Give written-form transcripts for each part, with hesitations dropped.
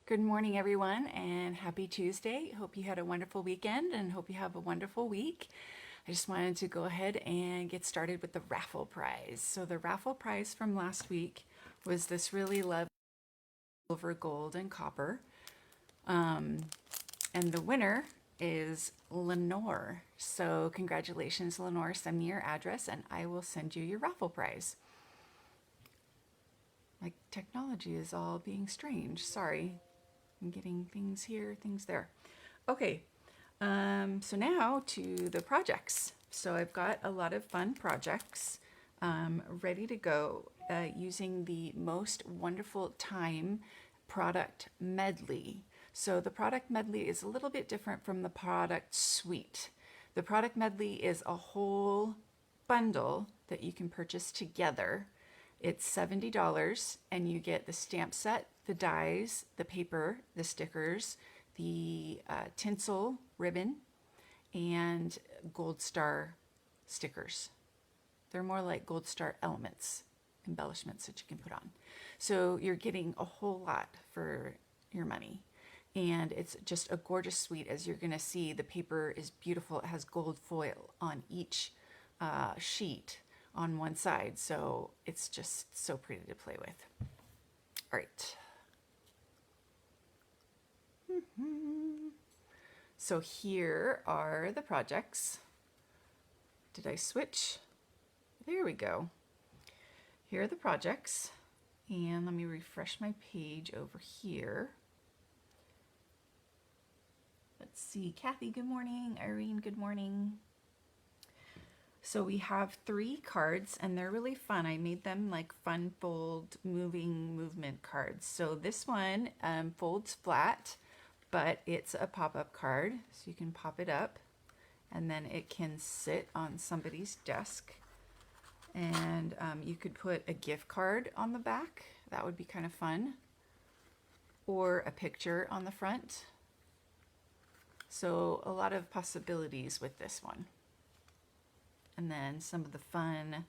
Good morning, everyone, and happy Tuesday. Hope you had a wonderful weekend and hope you have a wonderful week. I just wanted to go ahead and get started with the raffle prize. So the raffle prize from last week was this really lovely silver, gold, and copper. And the winner is Lenore. So congratulations, Lenore. Send me your address and I will send you your raffle prize. My technology is all being strange. Sorry. I'm getting things here, things there. Okay, so now to the projects. So I've got a lot of fun projects ready to go using the Most Wonderful Time product medley. So the product medley is a little bit different from the product suite. The product medley is a whole bundle that you can purchase together. It's $70 and you get the stamp set, the dies, the paper, the stickers, the tinsel ribbon, and gold star stickers. They're more like gold star elements, embellishments that you can put on. So you're getting a whole lot for your money. And it's just a gorgeous suite. As you're going to see, the paper is beautiful. It has gold foil on each sheet on one side, so it's just so pretty to play with. All right. So here are the projects. Did I switch? There we go. Here are the projects. And let me refresh my page over here. Let's see. Kathy, good morning. Irene, good morning. So we have 3 cards and they're really fun. I made them like fun fold movement cards. So this one folds flat, but it's a pop-up card. So you can pop it up and then it can sit on somebody's desk. And you could put a gift card on the back. That would be kind of fun. Or a picture on the front. So a lot of possibilities with this one. And then some of the fun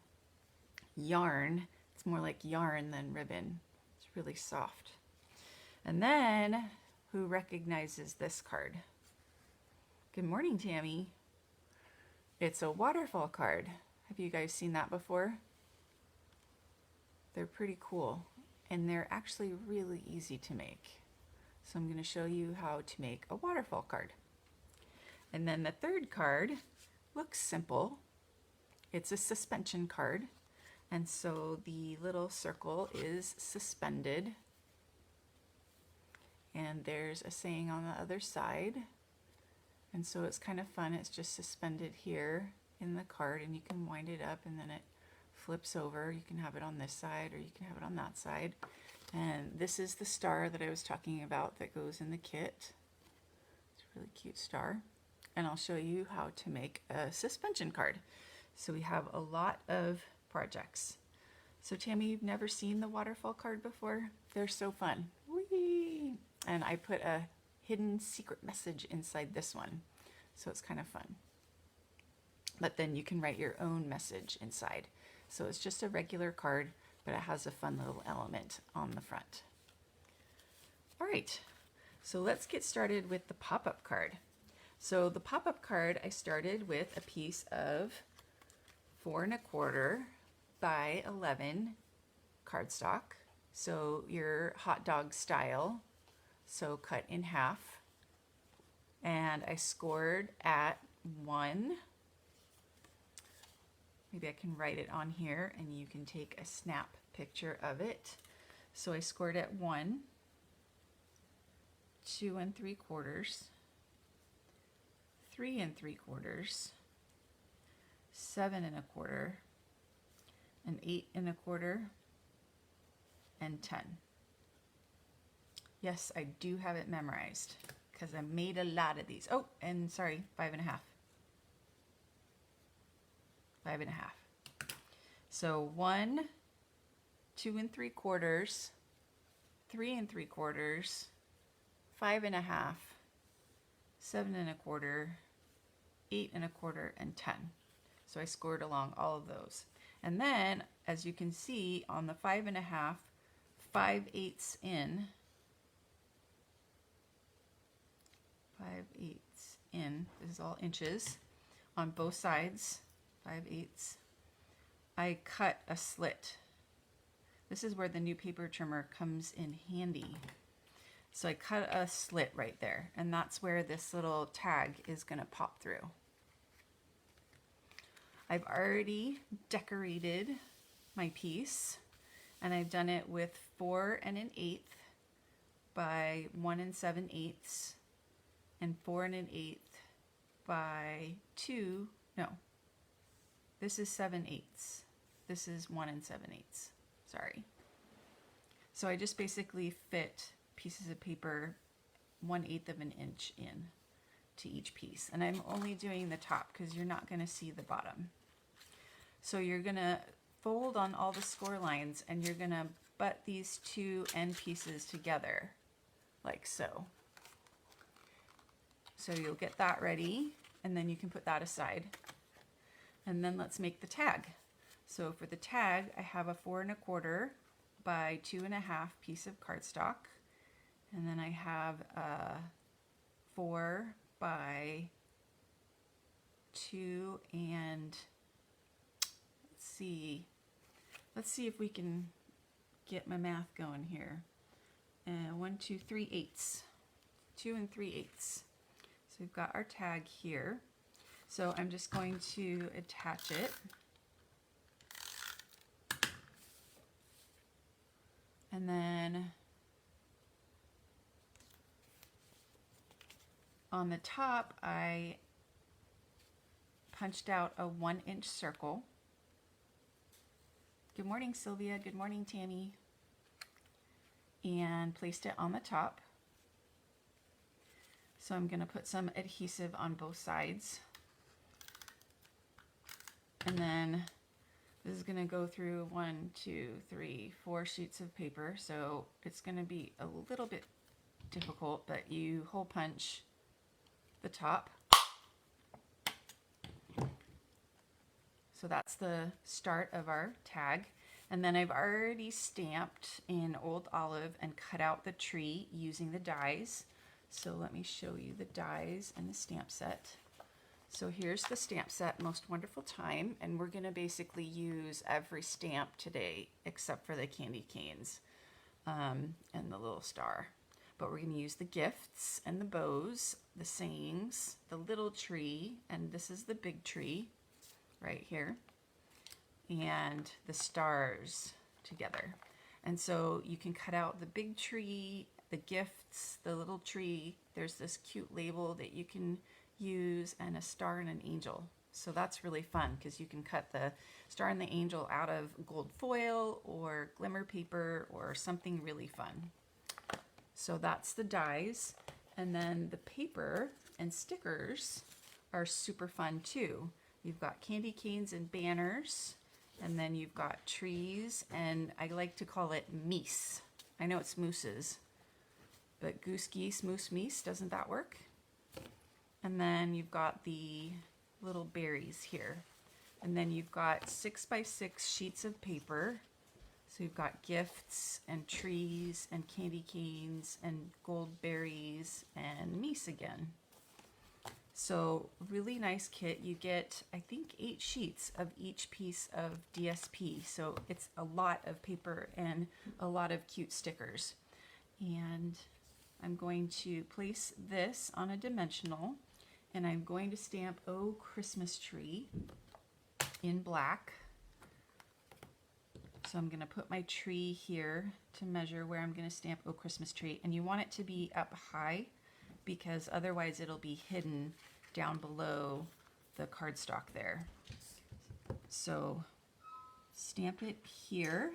yarn. It's more like yarn than ribbon. It's really soft. And then, who recognizes this card? Good morning, Tammy. It's a waterfall card. Have you guys seen that before? They're pretty cool. And they're actually really easy to make. So I'm going to show you how to make a waterfall card. And then the third card looks simple. It's a suspension card, and so the little circle is suspended, and there's a saying on the other side, and so it's kind of fun. It's just suspended here in the card, and you can wind it up and then it flips over. You can have it on this side or you can have it on that side. And this is the star that I was talking about that goes in the kit. It's a really cute star, and I'll show you how to make a suspension card. So we have a lot of projects. So Tammy, you've never seen the waterfall card before? They're so fun. Whee! And I put a hidden secret message inside this one. So it's kind of fun. But then you can write your own message inside. So it's just a regular card, but it has a fun little element on the front. All right, so let's get started with the pop-up card. So the pop-up card, I started with a piece of 4 1/4 by 11 cardstock. So your hot dog style. So cut in half. And I scored at 1. Maybe I can write it on here and you can take a snap picture of it. So I scored at 1, 2 3/4, 3 3/4, 7 1/4, and 8 1/4, and 10. Yes, I do have it memorized because I made a lot of these. Oh, and sorry, 5 1/2. 5 1/2. So 1, 2 3/4, 3 3/4, 5 1/2, 7 1/4, 8 1/4, and 10. So I scored along all of those. And then, as you can see, on the 5 1/2, 5/8 in, 5/8 in. This is all inches on both sides, 5/8. I cut a slit. This is where the new paper trimmer comes in handy. So I cut a slit right there, and that's where this little tag is going to pop through. I've already decorated my piece, and I've done it with 4 1/8 by 1 7/8 and 4 1/8 by 2, no, this is 7/8. This is 1 7/8, sorry. So I just basically fit pieces of paper 1/8 of an inch in to each piece. And I'm only doing the top because you're not going to see the bottom. So you're going to fold on all the score lines, and you're going to butt these two end pieces together like so. So you'll get that ready, and then you can put that aside. And then let's make the tag. So for the tag, I have a 4 1/4 by 2 1/2 piece of cardstock. And then I have a 4 by 2 and let's see if we can get my math going here. 1 2 3/8, 2 3/8. So we've got our tag here. So I'm just going to attach it. And then on the top, I punched out a 1-inch circle. Good morning, Sylvia. Good morning, Tammy. And placed it on the top. So I'm going to put some adhesive on both sides. And then this is going to go through 1 2 3 4 sheets of paper. So it's going to be a little bit difficult, but you hole punch the top. So that's the start of our tag. And then I've already stamped in Old Olive and cut out the tree using the dies. So let me show you the dies and the stamp set. So here's the stamp set, Most Wonderful Time, and we're going to basically use every stamp today except for the candy canes and the little star. But we're going to use the gifts and the bows, the sayings, the little tree, and this is the big tree right here, and the stars together. And so you can cut out the big tree, the gifts, the little tree. There's this cute label that you can use, and a star and an angel. So that's really fun because you can cut the star and the angel out of gold foil or glimmer paper or something really fun. So that's the dies. And then the paper and stickers are super fun too. You've got candy canes and banners, and then you've got trees, and I like to call it meese. I know it's mooses, but goose, geese, moose, meese, doesn't that work? And then you've got the little berries here. And then you've got 6 by 6 sheets of paper. So you've got gifts and trees and candy canes and gold berries and meese again. So really nice kit. You get, I think, 8 sheets of each piece of DSP. So it's a lot of paper and a lot of cute stickers. And I'm going to place this on a dimensional, and I'm going to stamp Oh Christmas Tree in black. So I'm going to put my tree here to measure where I'm going to stamp Oh Christmas Tree. And you want it to be up high because otherwise it'll be hidden down below the cardstock there. So stamp it here.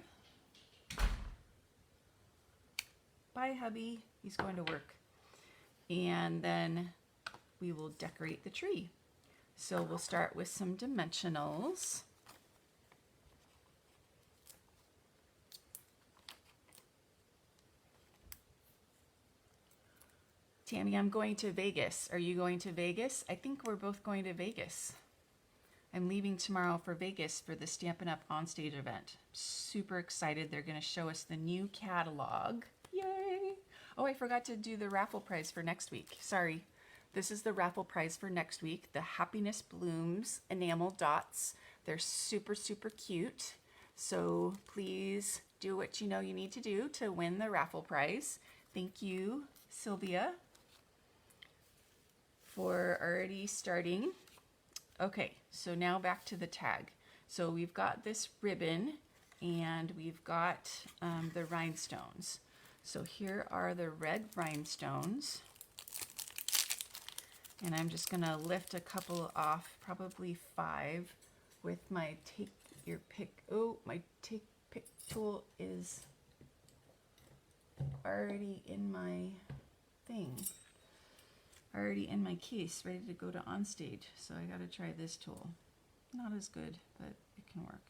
Bye, hubby. He's going to work. And then we will decorate the tree. So we'll start with some dimensionals. Tammy, I'm going to Vegas. Are you going to Vegas? I think we're both going to Vegas. I'm leaving tomorrow for Vegas for the Stampin' Up! Onstage event. Super excited. They're going to show us the new catalog. Yay! Oh, I forgot to do the raffle prize for next week. Sorry. this is the raffle prize for next week, the Happiness Blooms enamel dots. They're super, super cute. So please do what you know you need to do to win the raffle prize. Thank you, Sylvia, for already starting. Okay, so now back to the tag. So we've got this ribbon and we've got the rhinestones. So here are the red rhinestones. And I'm just gonna lift a couple off, probably 5, with my take your pick. Oh, my take pick tool is already in my thing. Already in my case, ready to go to on stage. So I gotta try this tool. Not as good, but it can work.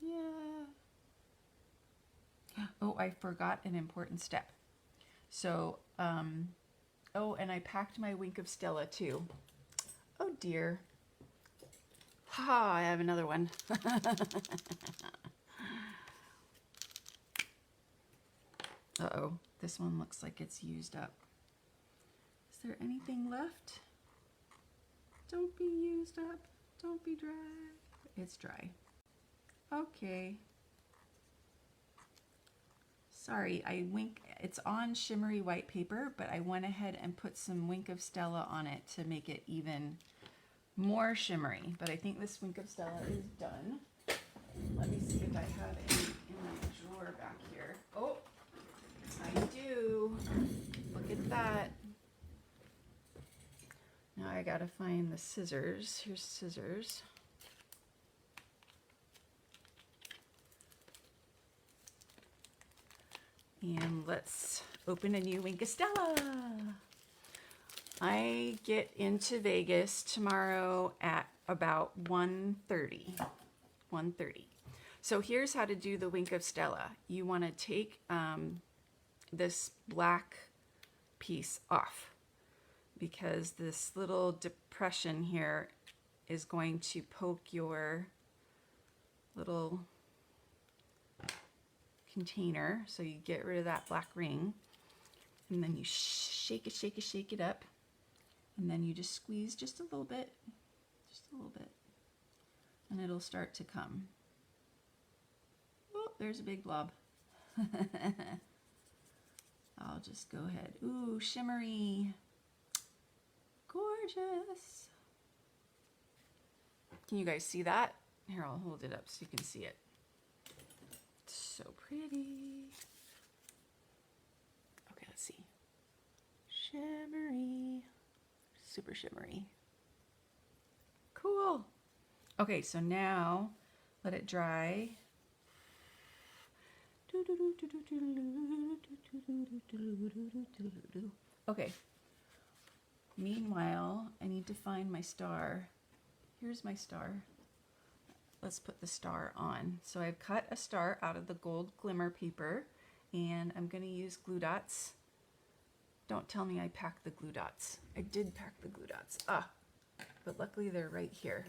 Yeah. Oh, I forgot an important step. So, oh, and I packed my Wink of Stella too. Oh dear. Ha, I have another one. Uh-oh, this one looks like it's used up. Is there anything left? Don't be used up. Don't be dry. It's dry. Okay. Sorry, it's on shimmery white paper, but I went ahead and put some Wink of Stella on it to make it even more shimmery. But I think this Wink of Stella is done. Let me see if I have any in my drawer back here. Oh, I do. Look at that. Now I gotta find the scissors. Here's scissors. And let's open a new Wink of Stella. I get into Vegas tomorrow at about 1:30. 1:30. So here's how to do the Wink of Stella. You want to take this black piece off because this little depression here is going to poke your little container. So you get rid of that black ring and then you shake it up, and then you just squeeze just a little bit, and it'll start to come. Oh, there's a big blob. I'll just go ahead. Ooh, shimmery. Gorgeous. Can you guys see that? Here, I'll hold it up so you can see it. So pretty. Okay, let's see. Shimmery. Super shimmery. Cool. Okay, so now let it dry. Okay. Meanwhile, I need to find my star. Here's my star. Let's put the star on. So I've cut a star out of the gold glimmer paper, and I'm going to use glue dots. Don't tell me I packed the glue dots. I did pack the glue dots. But luckily they're right here.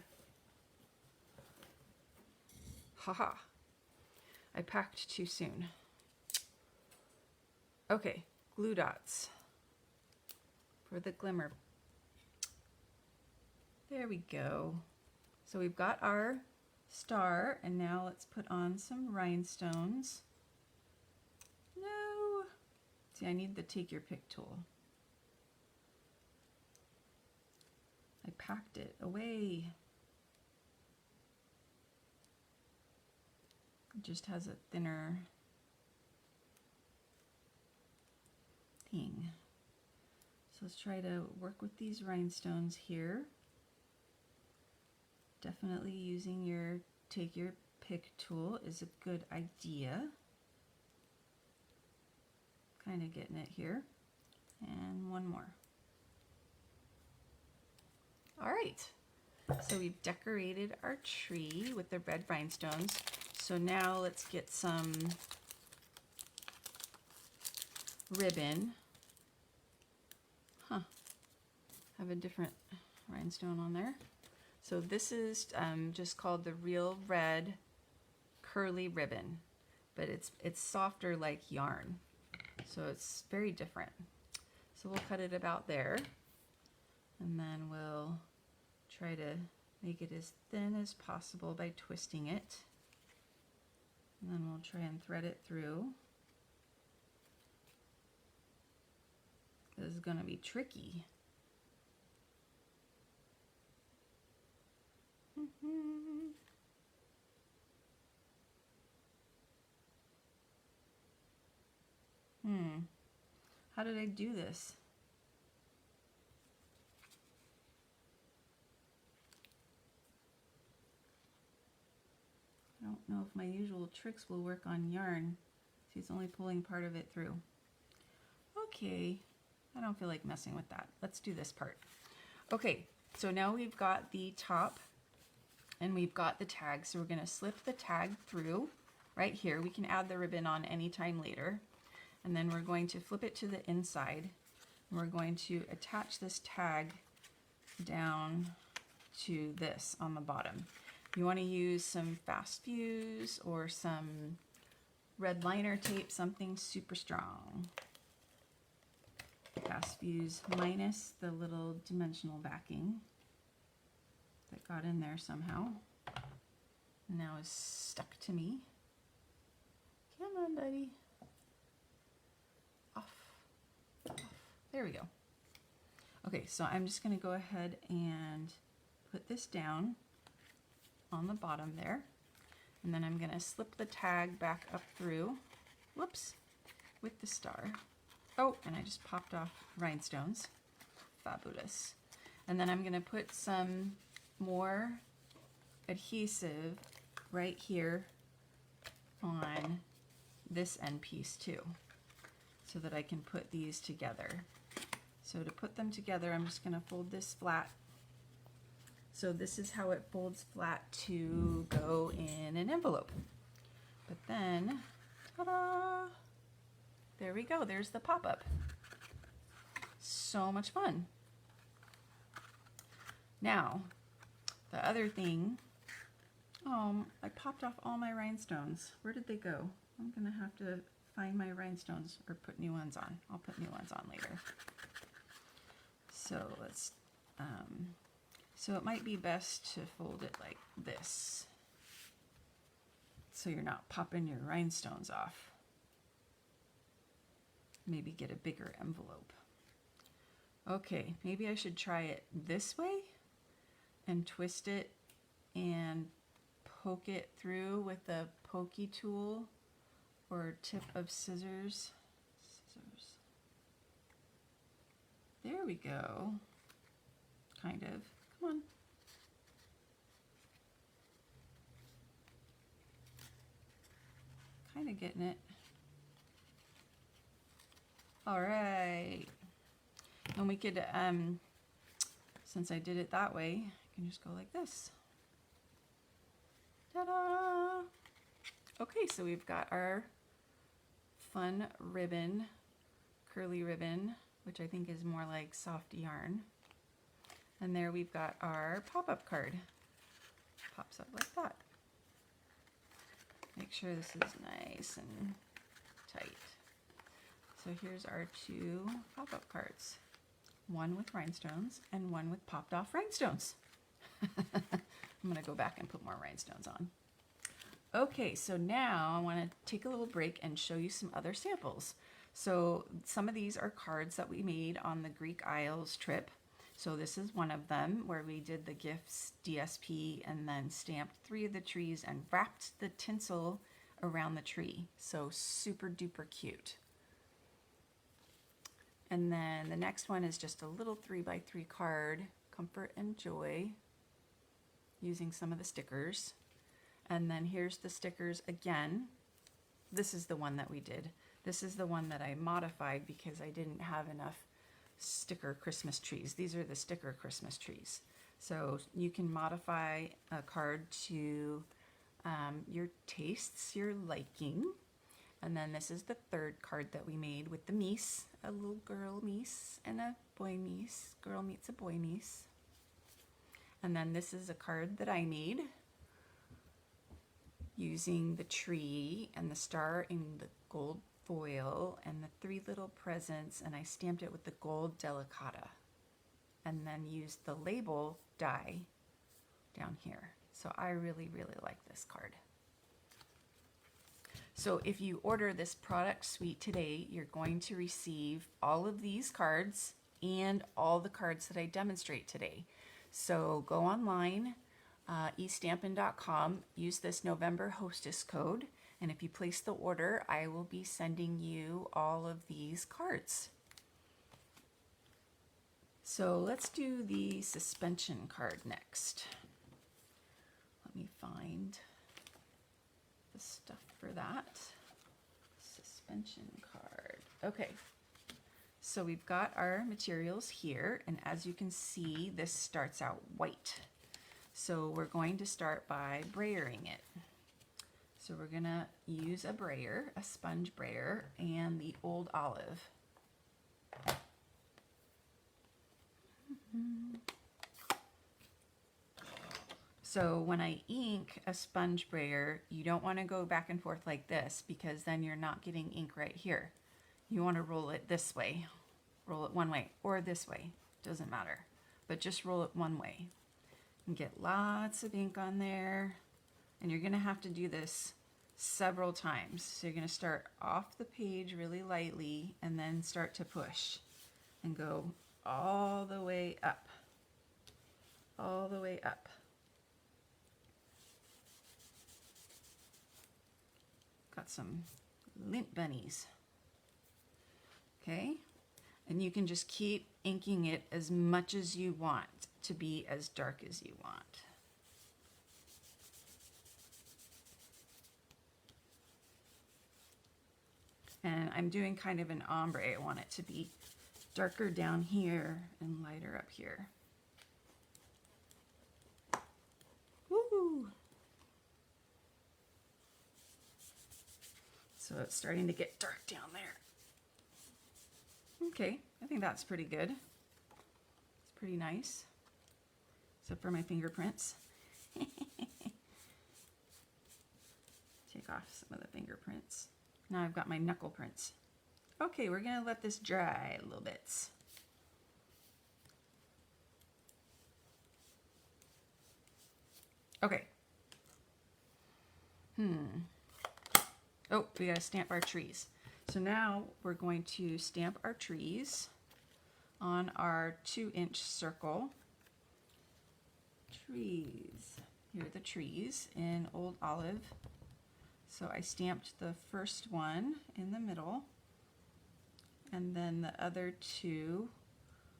Haha. I packed too soon. Okay, glue dots for the glimmer. There we go. So we've got our star, and now let's put on some rhinestones. No. See, I need the take your pick tool. I packed it away. It just has a thinner thing. So let's try to work with these rhinestones here. Definitely using your take your pick tool is a good idea. Kind of getting it here. And one more. All right. So we've decorated our tree with the red rhinestones. So now let's get some ribbon. Have a different rhinestone on there. So this is just called the Real Red Curly Ribbon, but it's softer like yarn. So it's very different. So we'll cut it about there, and then we'll try to make it as thin as possible by twisting it. And then we'll try and thread it through. This is going to be tricky. How did I do this? I don't know if my usual tricks will work on yarn. See, it's only pulling part of it through. Okay, I don't feel like messing with that. Let's do this part. Okay, so now we've got the top and we've got the tag. So we're going to slip the tag through right here. We can add the ribbon on anytime later. And then we're going to flip it to the inside. We're going to attach this tag down to this on the bottom. You want to use some fast fuse or some red liner tape, something super strong. Fast fuse minus the little dimensional backing that got in there somehow. Now is stuck to me. Come on, buddy. Off. There we go. Okay, so I'm just going to go ahead and put this down on the bottom there, and then I'm going to slip the tag back up through, whoops, with the star. Oh, and I just popped off rhinestones. Fabulous. And then I'm going to put some more adhesive right here on this end piece too, so that I can put these together. So to put them together, I'm just going to fold this flat. So this is how it folds flat to go in an envelope. But then, ta-da! There we go, there's the pop-up. So much fun. Now, the other thing, I popped off all my rhinestones. Where did they go? I'm gonna have to find my rhinestones or put new ones on. I'll put new ones on later. So let's, so it might be best to fold it like this, so you're not popping your rhinestones off. Maybe get a bigger envelope. Okay, maybe I should try it this way and twist it and poke it through with a pokey tool or tip of scissors. There we go. Kind of. Come on. Kind of getting it. All right. And we could, since I did it that way, I can just go like this. Ta-da! Okay, so we've got our fun ribbon, curly ribbon, which I think is more like soft yarn. And there we've got our pop-up card. Pops up like that. Make sure this is nice and tight. So here's our two pop-up cards. One with rhinestones and one with popped off rhinestones. I'm gonna go back and put more rhinestones on. Okay, so now I wanna take a little break and show you some other samples. So some of these are cards that we made on the Greek Isles trip. So this is one of them where we did the gifts DSP and then stamped 3 of the trees and wrapped the tinsel around the tree. So super duper cute. And then the next one is just a little 3x3 card, Comfort and Joy, using some of the stickers. And then here's the stickers again. This is the one that we did. This is the one that I modified because I didn't have enough sticker Christmas trees. These are the sticker Christmas trees. So you can modify a card to your tastes, your liking. And then this is the third card that we made with the meese, a little girl meese and a boy meese. Girl meets a boy meese. And then this is a card that I made using the tree and the star in the gold foil and the 3 little presents, and I stamped it with the gold delicata, and then used the label die down here. So I really, really like this card. So if you order this product suite today, you're going to receive all of these cards and all the cards that I demonstrate today. So go online, eStampin.com, use this November hostess code, and if you place the order, I will be sending you all of these cards. So let's do the suspension card next. Let me find the stuff for that. Suspension card. Okay, so we've got our materials here, and as you can see, this starts out white. So we're going to start by brayering it. So we're gonna use a brayer, a sponge brayer, and the Old Olive. So when I ink a sponge brayer, you don't want to go back and forth like this, because then you're not getting ink right here. You want to roll it this way, roll it one way, or this way, doesn't matter, but just roll it one way and get lots of ink on there. And you're going to have to do this several times. So you're going to start off the page really lightly and then start to push and go all the way up, all the way up. Got some lint bunnies. Okay, and you can just keep inking it as much as you want to be as dark as you want. And I'm doing kind of an ombre. I want it to be darker down here and lighter up here. Woo! So it's starting to get dark down there. Okay, I think that's pretty good. It's pretty nice, except for my fingerprints. Take off some of the fingerprints. Now I've got my knuckle prints. Okay, we're gonna let this dry a little bit. Okay. Oh, we gotta stamp our trees. So now we're going to stamp our trees on our 2-inch circle. Trees. Here are the trees in Old Olive. So I stamped the first one in the middle, and then the other 2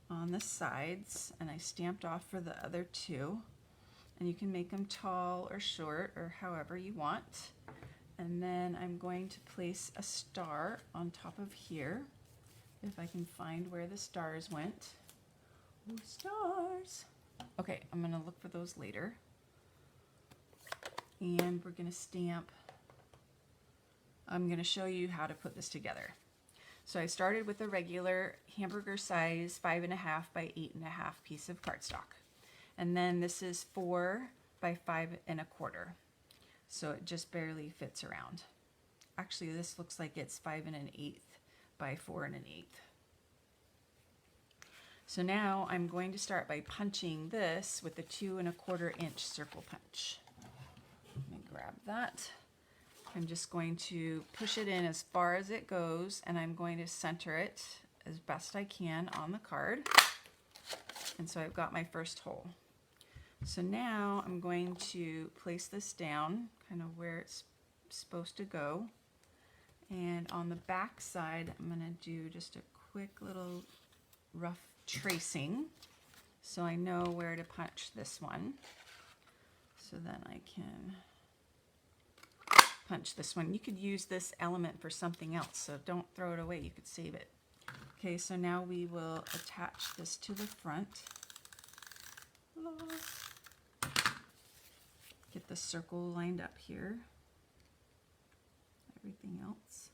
on the sides, and I stamped off for the other 2. And you can make them tall or short or however you want. And then I'm going to place a star on top of here, if I can find where the stars went. Ooh, stars. Okay, I'm gonna look for those later. And we're gonna stamp. I'm gonna show you how to put this together. So I started with a regular hamburger size 5.5 by 8.5 piece of cardstock. And then this is 4 by 5.25. So it just barely fits around. Actually, this looks like it's 5 1/8 by 4 1/8. So now I'm going to start by punching this with the 2 1/4 inch circle punch. Let me grab that. I'm just going to push it in as far as it goes, and I'm going to center it as best I can on the card. And so I've got my first hole. So now I'm going to place this down kind of where it's supposed to go. And on the back side, I'm going to do just a quick little rough tracing so I know where to punch this one. So then I can punch this one. You could use this element for something else, so don't throw it away. You could save it. Okay, so now we will attach this to the front. Get the circle lined up here. Everything else.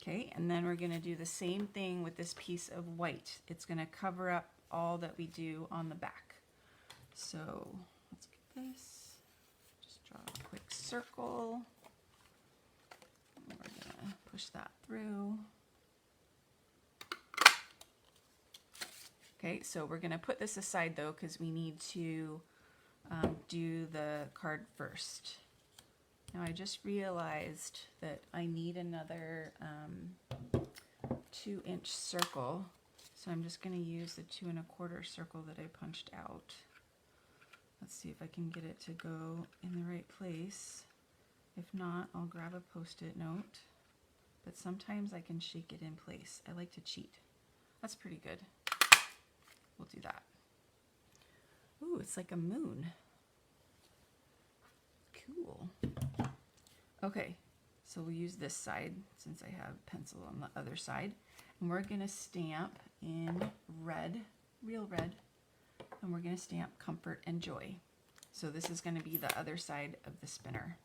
Okay, and then we're going to do the same thing with this piece of white. It's going to cover up all that we do on the back. So let's get this. Just draw a quick quick circle. We're gonna push that through. Okay, so we're gonna put this aside though, because we need to do the card first. Now I just realized that I need another 2-inch circle. So I'm just gonna use the 2 1/4 circle that I punched out. Let's see if I can get it to go in the right place. If not, I'll grab a Post-it note. But sometimes I can shake it in place. I like to cheat. That's pretty good. We'll do that. Ooh, it's like a moon. Cool. Okay, so we'll use this side since I have pencil on the other side. And we're gonna stamp in red, real red, and we're gonna stamp Comfort and Joy. So this is gonna be the other side of the spinner.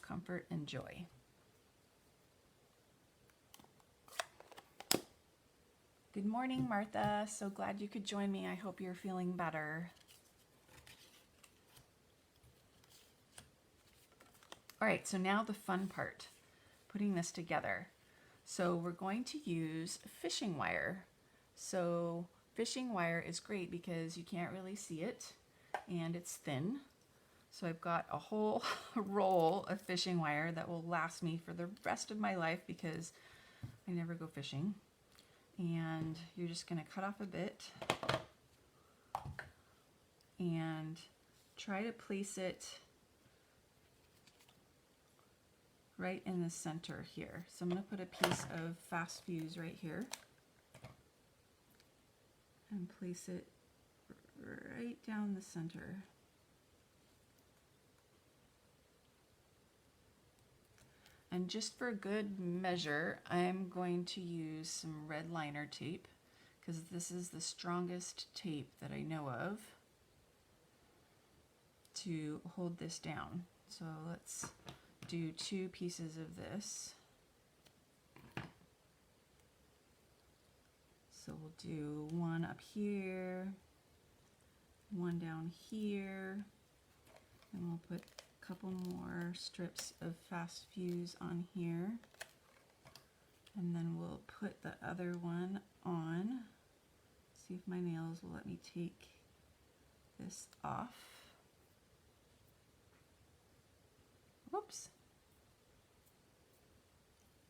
Comfort and Joy. Good morning, Martha. So glad you could join me. I hope you're feeling better. All right, so now the fun part, putting this together. So we're going to use fishing wire. So fishing wire is great because you can't really see it and it's thin. So I've got a whole roll of fishing wire that will last me for the rest of my life because I never go fishing. And you're just going to cut off a bit and try to place it right in the center here. So I'm going to put a piece of fast fuse right here and place it right down the center. And just for good measure, I'm going to use some red liner tape because this is the strongest tape that I know of to hold this down. So let's do 2 pieces of this. So we'll do one up here, one down here, and we'll put couple more strips of fast fuse on here, and then we'll put the other one on. See if my nails will let me take this off. Whoops.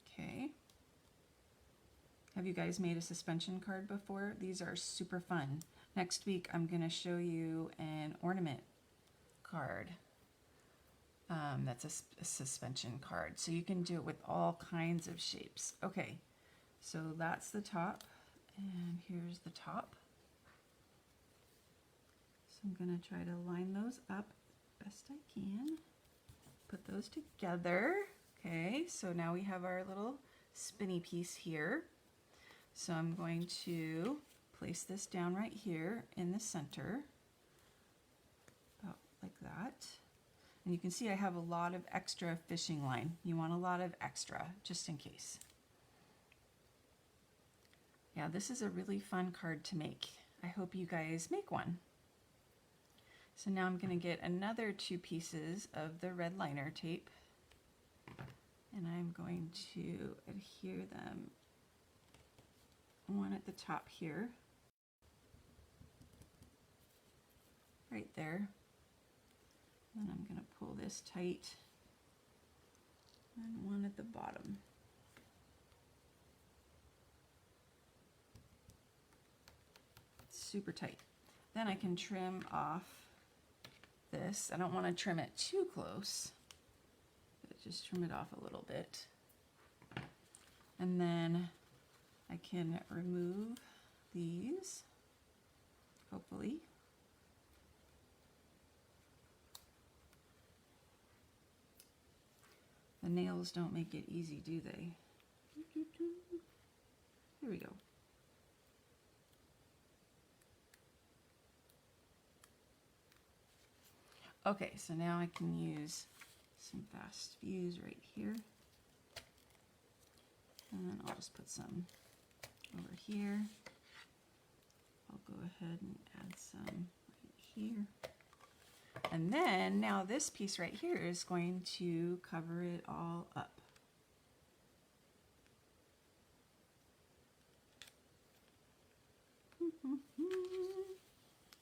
Okay. Have you guys made a suspension card before? These are super fun. Next week I'm going to show you an ornament card. That's a suspension card. So you can do it with all kinds of shapes. Okay, so that's the top, and here's the top. So I'm going to try to line those up best I can. Put those together. Okay, so now we have our little spinny piece here. So I'm going to place this down right here in the center, about like that. And you can see I have a lot of extra fishing line. You want a lot of extra, just in case. Yeah, this is a really fun card to make. I hope you guys make one. So now I'm going to get another 2 pieces of the red liner tape, and I'm going to adhere them, one at the top here, right there. And I'm going to pull this tight, and one at the bottom. Super tight. Then I can trim off this. I don't want to trim it too close, but just trim it off a little bit. And then I can remove these, hopefully. The nails don't make it easy, do they? Here we go. Okay, so now I can use some fast fuse right here. And then I'll just put some over here. I'll go ahead and add some right here. And then now this piece right here is going to cover it all up.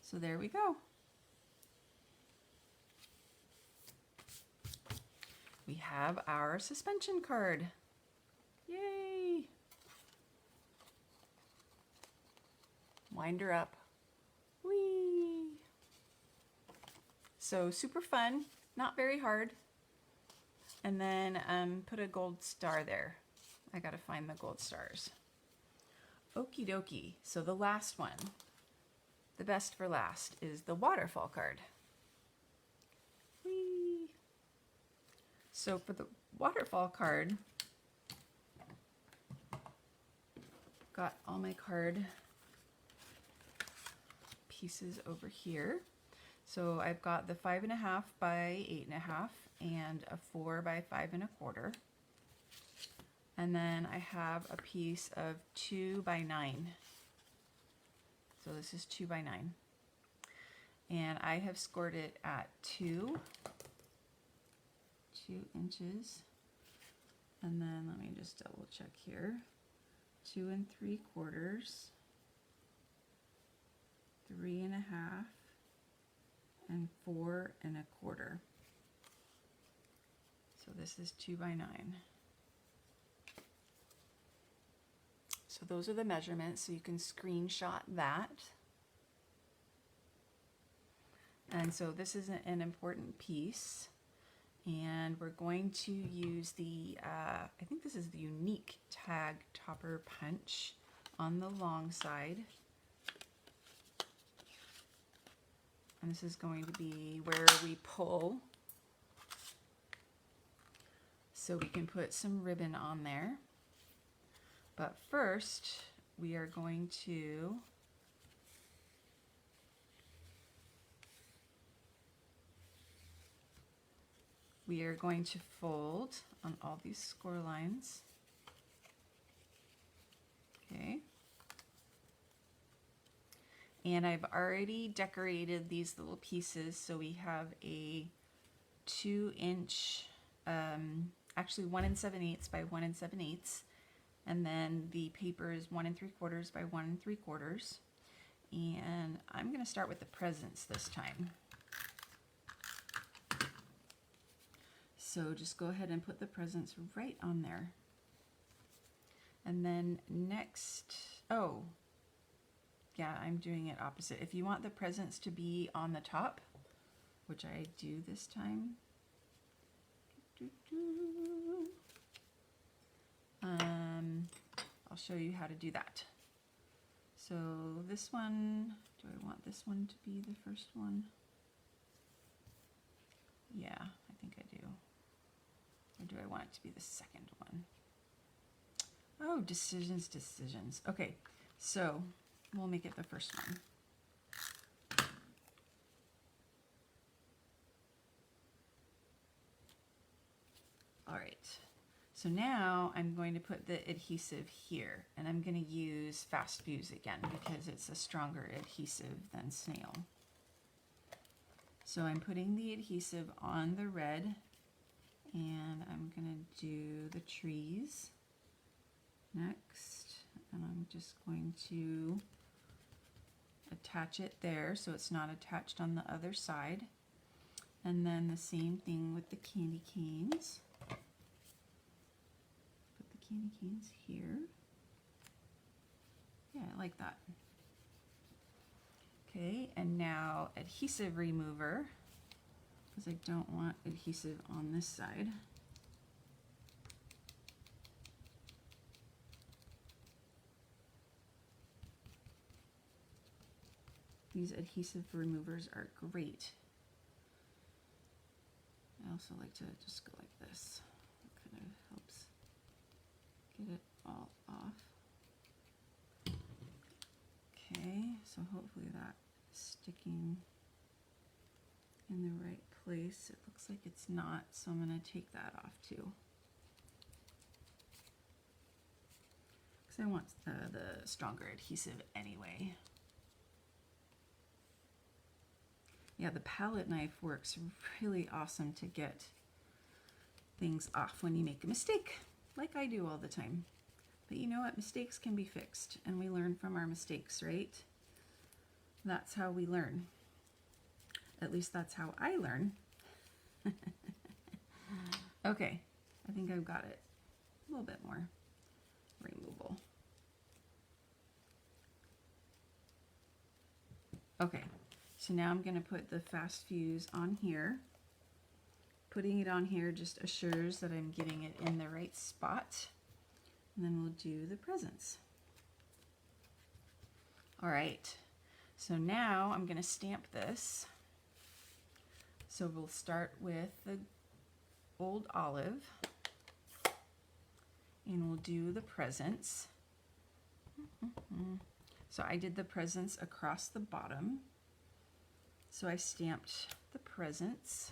So there we go. We have our suspension card. Yay! Wind her up. Whee! So super fun, not very hard. And then put a gold star there. I gotta find the gold stars. Okie dokie. So the last one, the best for last, is the waterfall card. Whee! So for the waterfall card, got all my card pieces over here. So I've got the 5.5 by 8.5 and a 4 by 5 1/4. And then I have a piece of 2 by 9. So this is 2 by 9. And I have scored it at 2 inches. And then let me just double check here. 2 3/4, 3 1/2, and 4 1/4. So this is 2 by 9. So those are the measurements, so you can screenshot that. And so this is an important piece. And we're going to use the, I think this is the unique tag topper punch on the long side. And this is going to be where we pull. So we can put some ribbon on there. But first, we are going to fold on all these score lines. Okay. And I've already decorated these little pieces. So we have a 2-inch, actually 1 7/8 by 1 7/8. And then the paper is 1 3/4 by 1 3/4. And I'm going to start with the presents this time. So just go ahead and put the presents right on there. And then next, oh, yeah, I'm doing it opposite. If you want the presents to be on the top, which I do this time, I'll show you how to do that. So this one, do I want this one to be the first one? Yeah, I think I do. Or do I want it to be the second one? Oh, decisions. Okay, so we'll make it the first one. All right, so now I'm going to put the adhesive here, and I'm going to use Fast Fuse again because it's a stronger adhesive than snail. So I'm putting the adhesive on the red, and I'm going to do the trees next, and I'm just going to attach it there so it's not attached on the other side. And then the same thing with the candy canes. Put the candy canes here. Yeah, I like that. Okay, and now adhesive remover, because I don't want adhesive on this side. These adhesive removers are great. I also like to just go like this. It kind of helps get it all off. Okay, so hopefully that's sticking in the right place. It looks like it's not, so I'm going to take that off too. Because I want the stronger adhesive anyway. Yeah, the palette knife works really awesome to get things off when you make a mistake, like I do all the time. But you know what? Mistakes can be fixed, and we learn from our mistakes, right? That's how we learn. At least that's how I learn. Okay, I think I've got it. A little bit more removal. Okay, so now I'm going to put the fast fuse on here. Putting it on here just assures that I'm getting it in the right spot. And then we'll do the presents. All right, so now I'm going to stamp this. So we'll start with the old olive, and we'll do the presents. So I did the presents across the bottom. So I stamped the presents.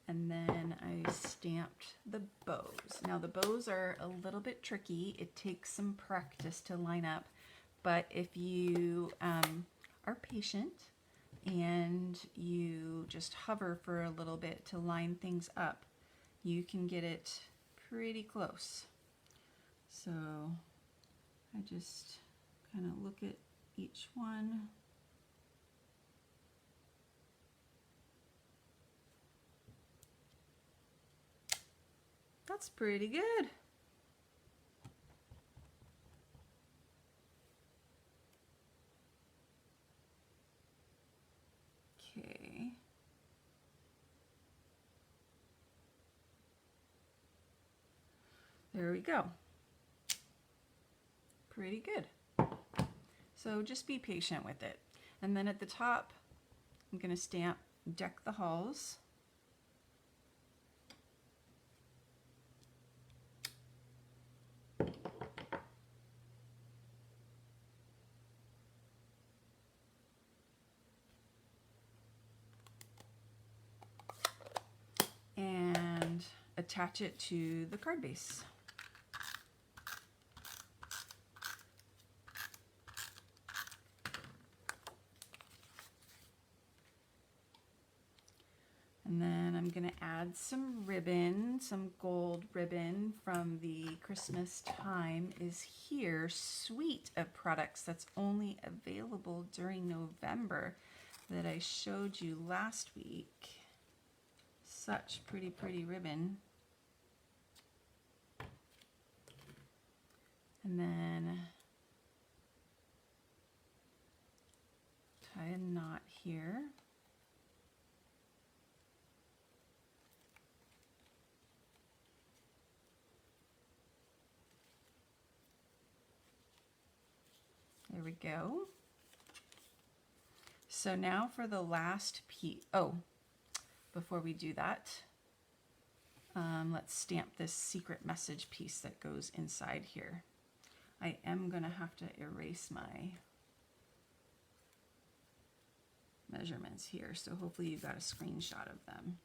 And then I stamped the bows. Now the bows are a little bit tricky. It takes some practice to line up, but if you are patient and you just hover for a little bit to line things up, you can get it pretty close. So I just kind of look at each one. That's pretty good. Okay. There we go. Pretty good. So just be patient with it. And then at the top, I'm going to stamp Deck the Halls. And attach it to the card base. And then I'm going to add some ribbon, some gold ribbon from the Christmas Time is Here suite of products that's only available during November that I showed you last week. Such pretty ribbon. And then tie a knot here. There we go. So now for the last piece. Oh, before we do that, let's stamp this secret message piece that goes inside here. I am going to have to erase my measurements here, so hopefully you got a screenshot of them.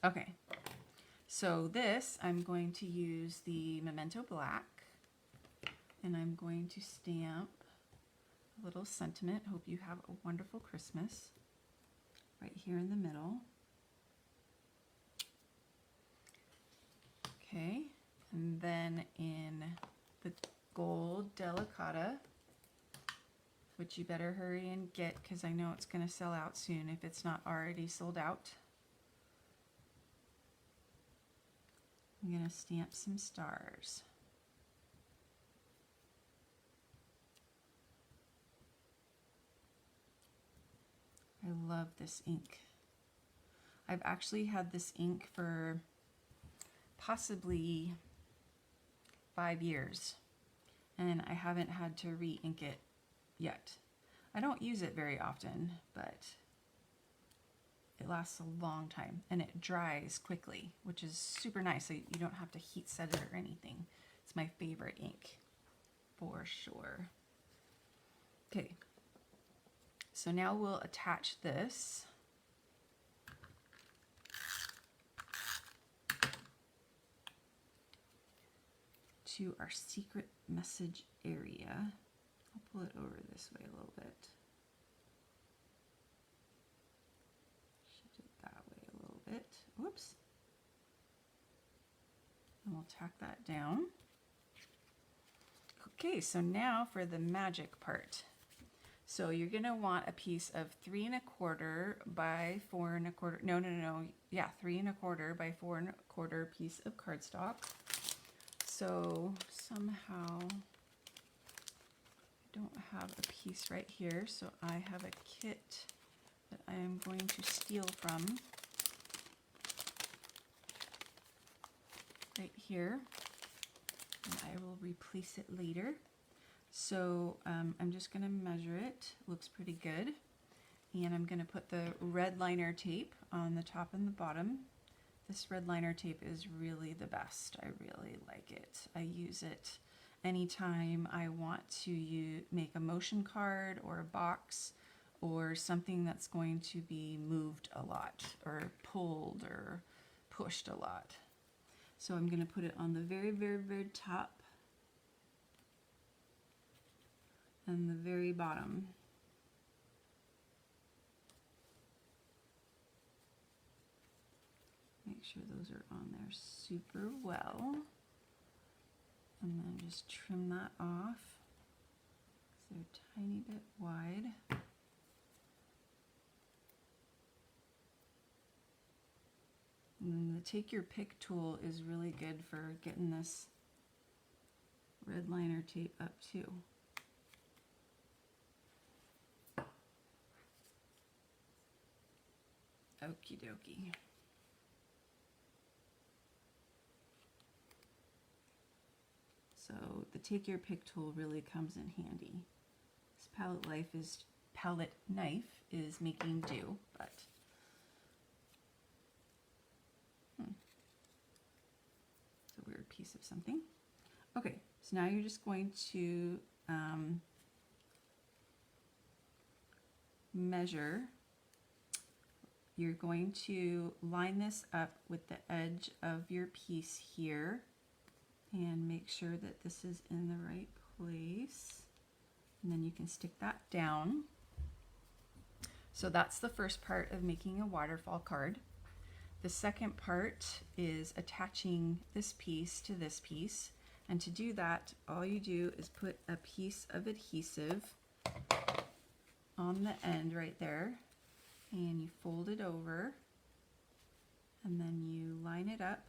Okay, so this, I'm going to use the Memento Black, and I'm going to stamp a little sentiment. Hope you have a wonderful Christmas right here in the middle. Okay, and then in the gold delicata, which you better hurry and get because I know it's going to sell out soon if it's not already sold out. I'm going to stamp some stars. I love this ink. I've actually had this ink for possibly 5 years, and I haven't had to re-ink it yet. I don't use it very often, but it lasts a long time, and it dries quickly, which is super nice, so you don't have to heat set it or anything. It's my favorite ink, for sure. Okay, so now we'll attach this. to our secret message area. I'll pull it over this way a little bit. Shift it that way a little bit. Whoops. And we'll tack that down. Okay, so now for the magic part. So you're gonna want a piece of 3 1/4 by 4 1/4. No. Yeah, 3 1/4 by 4 1/4 piece of cardstock. So somehow I don't have a piece right here, so I have a kit that I am going to steal from right here, and I will replace it later. So I'm just going to measure it. Looks pretty good. And I'm going to put the red liner tape on the top and the bottom. This red liner tape is really the best. I really like it. I use it anytime I want to make a motion card or a box or something that's going to be moved a lot or pulled or pushed a lot. So I'm going to put it on the very, very, very top and the very bottom. Make sure those are on there super well. And then just trim that off because they're a tiny bit wide. And then the take your pick tool is really good for getting this red liner tape up too. Okie dokie. So the take your pick tool really comes in handy. This palette knife is making do, but it's a weird piece of something. Okay, so now you're just going to measure. You're going to line this up with the edge of your piece here and make sure that this is in the right place. And then you can stick that down. So that's the first part of making a waterfall card. The second part is attaching this piece to this piece. And to do that, all you do is put a piece of adhesive on the end right there. And you fold it over, and then you line it up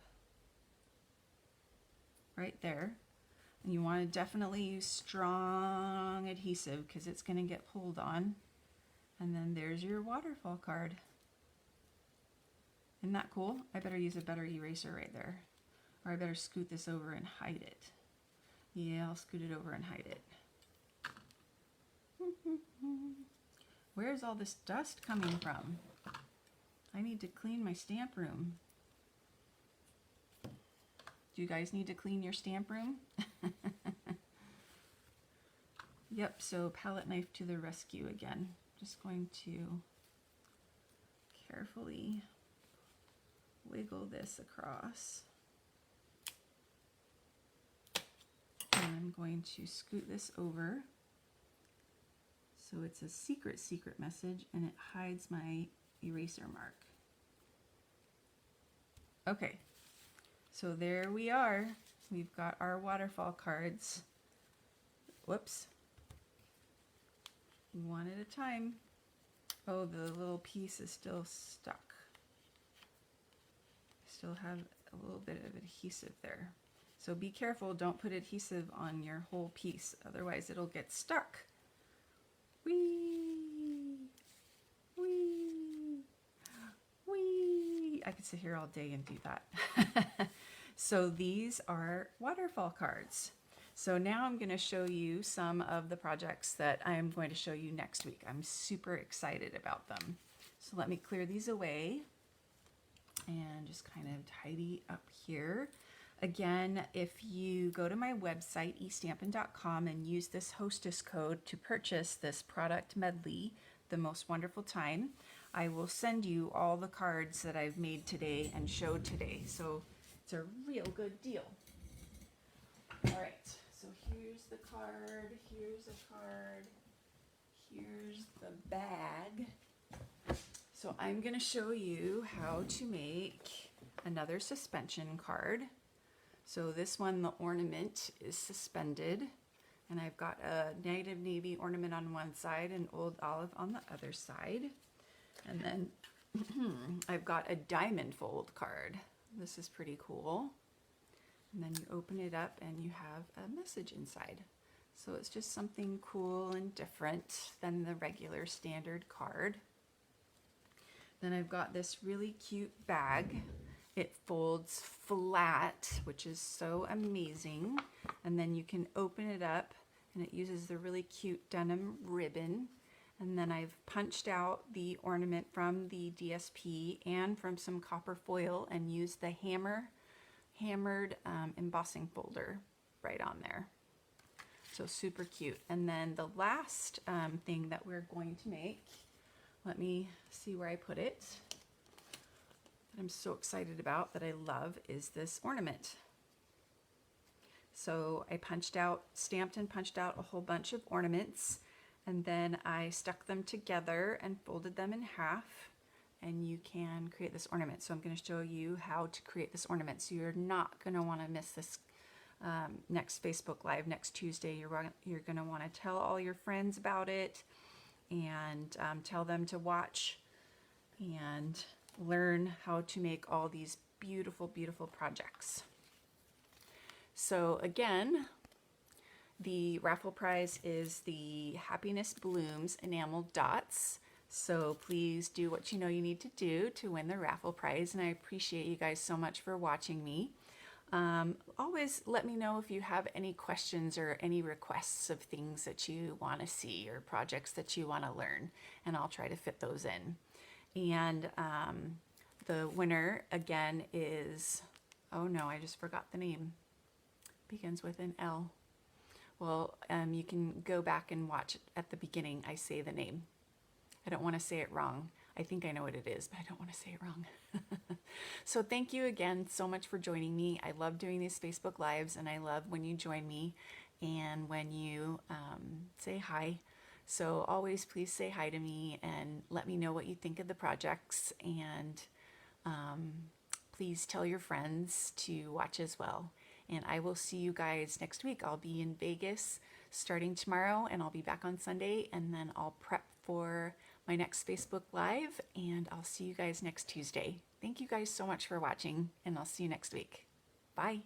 right there. And you want to definitely use strong adhesive because it's going to get pulled on. And then there's your waterfall card. Isn't that cool? I better use a better eraser right there. Or I better scoot this over and hide it. Yeah, I'll scoot it over and hide it. Where's all this dust coming from? I need to clean my stamp room. Do you guys need to clean your stamp room? Yep, so palette knife to the rescue again. Just going to carefully wiggle this across. And I'm going to scoot this over. So it's a secret message and it hides my eraser mark. Okay, so there we are. We've got our waterfall cards. Whoops. One at a time. Oh, the little piece is still stuck. Still have a little bit of adhesive there. So be careful, don't put adhesive on your whole piece, otherwise it'll get stuck. Whee! Whee! Whee! I could sit here all day and do that. So these are waterfall cards. So now I'm going to show you some of the projects that I'm going to show you next week. I'm super excited about them. So let me clear these away and just kind of tidy up here. Again, if you go to my website, eStampin.com, and use this hostess code to purchase this product Medley, The Most Wonderful Time, I will send you all the cards that I've made today and showed today. So it's a real good deal. All right, so here's the card, here's a card, here's the bag. So I'm going to show you how to make another suspension card. So this one, the ornament is suspended, and I've got a native navy ornament on one side and old olive on the other side. And then I've got a diamond fold card. This is pretty cool. And then you open it up and you have a message inside. So it's just something cool and different than the regular standard card. Then I've got this really cute bag. It folds flat, which is so amazing. And then you can open it up and it uses the really cute denim ribbon. And then I've punched out the ornament from the DSP and from some copper foil and used the hammered embossing folder right on there. So super cute. And then the last thing that we're going to make, let me see where I put it, that I'm so excited about, that I love, is this ornament. So I stamped and punched out a whole bunch of ornaments, and then I stuck them together and folded them in half, and you can create this ornament. So I'm going to show you how to create this ornament. So you're not going to want to miss this next Facebook Live next Tuesday. You're going to want to tell all your friends about it, and tell them to watch and learn how to make all these beautiful, beautiful projects. So again, the raffle prize is the Happiness Blooms enamel dots. So please do what you know you need to do to win the raffle prize, and I appreciate you guys so much for watching me. Always let me know if you have any questions or any requests of things that you want to see or projects that you want to learn, and I'll try to fit those in. And the winner again is, oh no, I just forgot the name. Begins with an L. Well, you can go back and watch at the beginning. I say the name. I don't want to say it wrong. I think I know what it is, but I don't want to say it wrong. So thank you again so much for joining me. I love doing these Facebook Lives, and I love when you join me and when you say hi. So always please say hi to me and let me know what you think of the projects, and please tell your friends to watch as well. And I will see you guys next week. I'll be in Vegas starting tomorrow, and I'll be back on Sunday, and then I'll prep for my next Facebook Live, and I'll see you guys next Tuesday. Thank you guys so much for watching, and I'll see you next week. Bye.